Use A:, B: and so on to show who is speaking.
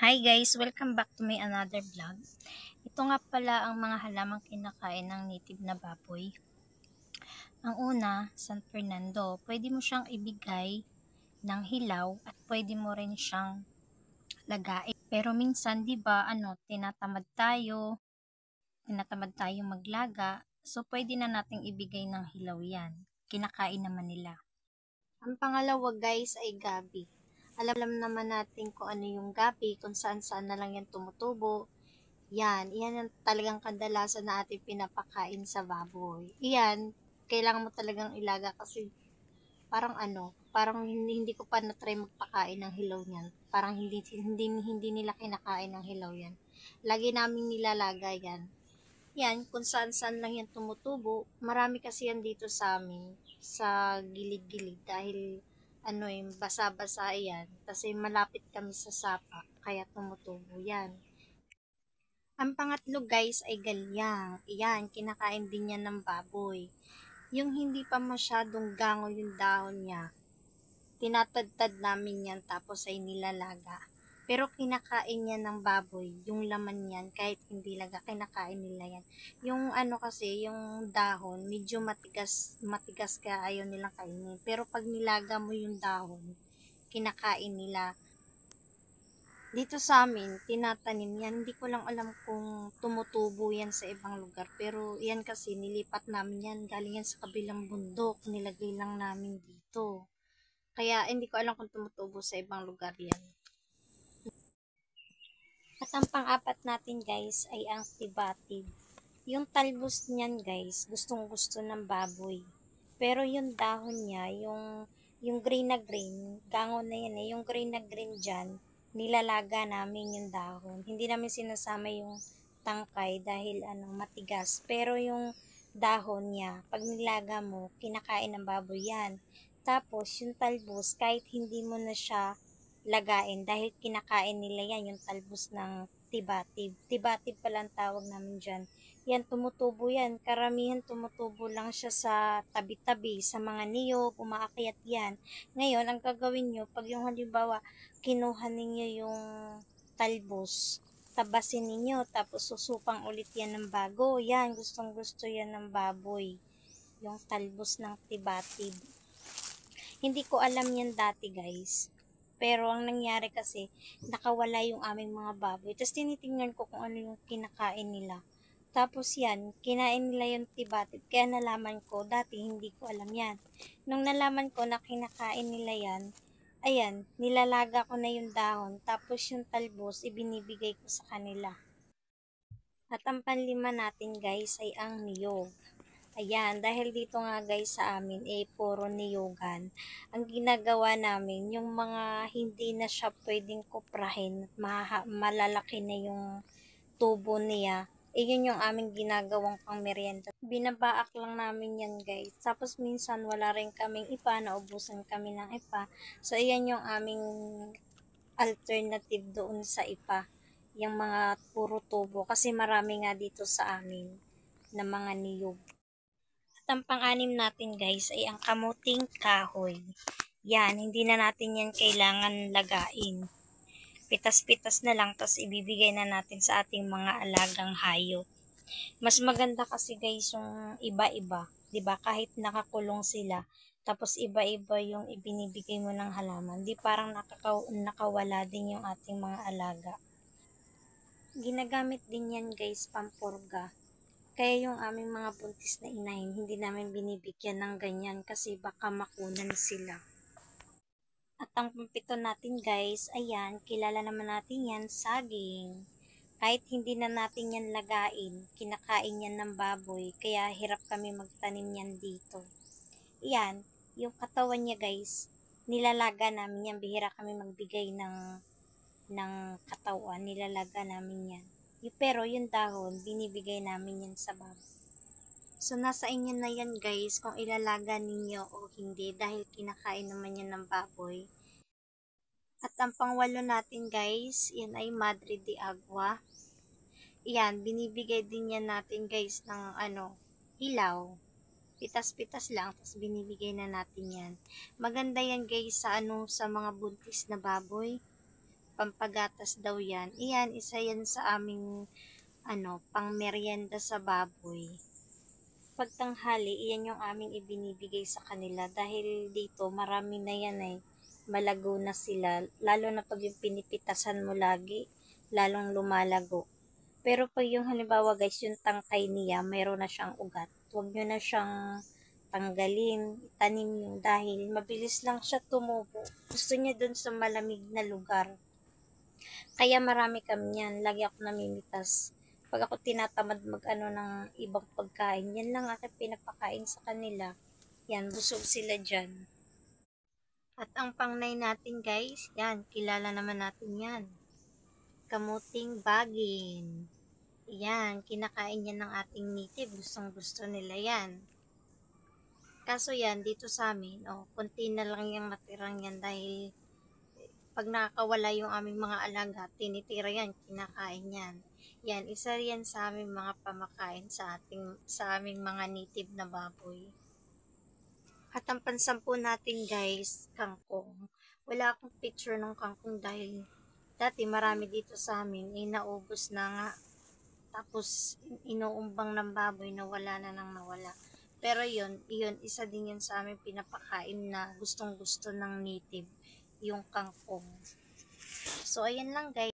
A: Hi guys! Welcome back to my another vlog. Ito nga pala ang mga halamang kinakain ng native na baboy. Ang una, San Fernando. Pwede mo siyang ibigay ng hilaw at pwede mo rin siyang lagain. Pero minsan, di ba, tinatamad tayo maglaga. So, pwede na nating ibigay ng hilaw yan. Kinakain naman nila. Ang pangalawa guys ay gabi. Alam naman natin kung ano yung gabi, kung saan-saan na lang yan tumutubo. Yan ang talagang kadalasan na ating pinapakain sa baboy. Kailangan mo talagang ilaga kasi parang hindi ko pa na-try magpakain ng hilaw niyan. Parang hindi nila kinakain ng hilaw yan. Lagi namin nilalagay yan. Yan, kung saan-saan lang yan tumutubo. Marami kasi yan dito sa amin, sa gilid-gilid dahil basa-basa yan. Kasi malapit kami sa sapa, kaya tumutubo yan. Ang pangatlo guys ay galyang. Iyan, kinakain din yan ng baboy. Yung hindi pa masyadong gango yung dahon niya, tinatadtad namin yan tapos ay nilalaga. Pero kinakain yan ng baboy, yung laman yan, kahit hindi laga, kinakain nila yan. Yung kasi, yung dahon, medyo matigas kaya ayaw nilang kainin. Pero pag nilaga mo yung dahon, kinakain nila. Dito sa amin, tinatanim yan. Hindi ko lang alam kung tumutubo yan sa ibang lugar. Pero yan kasi, nilipat namin yan. Galing yan sa kabilang bundok. Nilagay lang namin dito. Kaya hindi ko alam kung tumutubo sa ibang lugar yan. At ang pang-apat natin guys ay ang tibatid. Yung talbos niyan guys, gustong gusto ng baboy. Pero yung dahon niya, yung green na green, gangon na yan yung green na green dyan, nilalaga namin yung dahon. Hindi namin sinasama yung tangkay dahil matigas. Pero yung dahon niya, pag nilaga mo, kinakain ng baboy yan. Tapos yung talbos, kahit hindi mo na siya lagain dahil kinakain nila yan, yung talbos ng tibatib. Tibatib pala ang tawag namin dyan. Yan, tumutubo yan. Karamihan tumutubo lang siya sa tabi-tabi, sa mga niyog, umaakyat yan. Ngayon, ang gagawin nyo, pag yung halimbawa, kinuha ninyo yung talbos, tabasin ninyo, tapos susupang ulit yan ng bago. Yan, gustong gusto yan ng baboy. Yung talbos ng tibatib. Hindi ko alam yan dati guys. Pero ang nangyari kasi, nakawala yung aming mga baboy. Tapos tinitingnan ko kung ano yung kinakain nila. Tapos yan, kinain nila yung tibatid. Kaya nalaman ko, dati hindi ko alam yan. Nung nalaman ko na kinakain nila yan, ayan, nilalaga ko na yung dahon. Tapos yung talbos, ibinibigay ko sa kanila. At ang panlima natin guys ay ang niyog. Ayan, dahil dito nga guys sa amin puro niyogan. Ang ginagawa namin, yung mga hindi na siya pwedeng kuprahin, malalaki na yung tubo niya, yun yung aming ginagawang pang merienda. Binabaak lang namin yan guys. Tapos minsan wala rin kaming ipa, naubusan kami ng ipa. So ayan yung aming alternative doon sa ipa. Yung mga puro tubo. Kasi marami nga dito sa amin na mga niyog. At ang pang-anim natin guys ay ang kamuting kahoy. Yan, hindi na natin yan kailangan lagain. Pitas-pitas na lang, tas ibibigay na natin sa ating mga alagang hayop. Mas maganda kasi guys yung iba-iba, 'di ba? Kahit nakakulong sila, tapos iba-iba yung ibinibigay mo ng halaman. Di parang nakawala din yung ating mga alaga. Ginagamit din yan guys, pampurga. Kaya yung aming mga buntis na inahin, hindi namin binibigyan ng ganyan kasi baka makunan sila. At ang pampito natin guys, ayan, kilala naman natin yan, saging. Kahit hindi na natin yan lagain, kinakain yan ng baboy, kaya hirap kami magtanim yan dito. Ayan, yung katawan niya guys, nilalaga namin yan, bihira kami magbigay ng katawan, nilalaga namin yan. Pero yung dahon, binibigay namin yan sa baboy. So, nasa inyo na yan guys, kung ilalaga ninyo o hindi, dahil kinakain naman yan ng baboy. At ang pangwalo natin guys, yan ay Madre de Agua. Yan, binibigay din yan natin guys ng ilaw. Pitas-pitas lang, tapos binibigay na natin yan. Maganda yan guys sa sa mga buntis na baboy. pampagatas daw yan. Iyan, isa yan sa aming pang merienda sa baboy. Pag tanghali, iyan yung aming ibinibigay sa kanila dahil dito marami na yan malago na sila, lalo na pag yung pinipitasan mo lagi, lalong lumalago. Pero pag yung halimbawa guys, yung tangkay niya, mayroon na siyang ugat, huwag nyo na siyang tanggalin, itanim yung dahil mabilis lang siya tumubo. Gusto niya dun sa malamig na lugar. Kaya marami kami yan, lagi ako namimitas. Pag ako tinatamad ng ibang pagkain, yan lang aking pinapakain sa kanila. Yan, busog sila dyan. At ang pangnay natin guys, yan, kilala naman natin yan. Kamuting bagin. Yan, kinakain yan ng ating native, gustong gusto nila yan. Kaso yan, dito sa amin, konti na lang yung matirang yan dahil pag nakakawala yung aming mga alaga, tinitira yan, kinakain yan. Yan, isa yan sa aming mga pamakain sa aming mga native na baboy. At ang pansampu natin guys, kangkong. Wala akong picture ng kangkong dahil dati marami dito sa amin, naubos na nga. Tapos inuumbang ng baboy na wala na nang nawala. Pero yun, isa din yun sa amin pinapakain na gustong gusto ng native, yung kangkong. So ayan lang guys.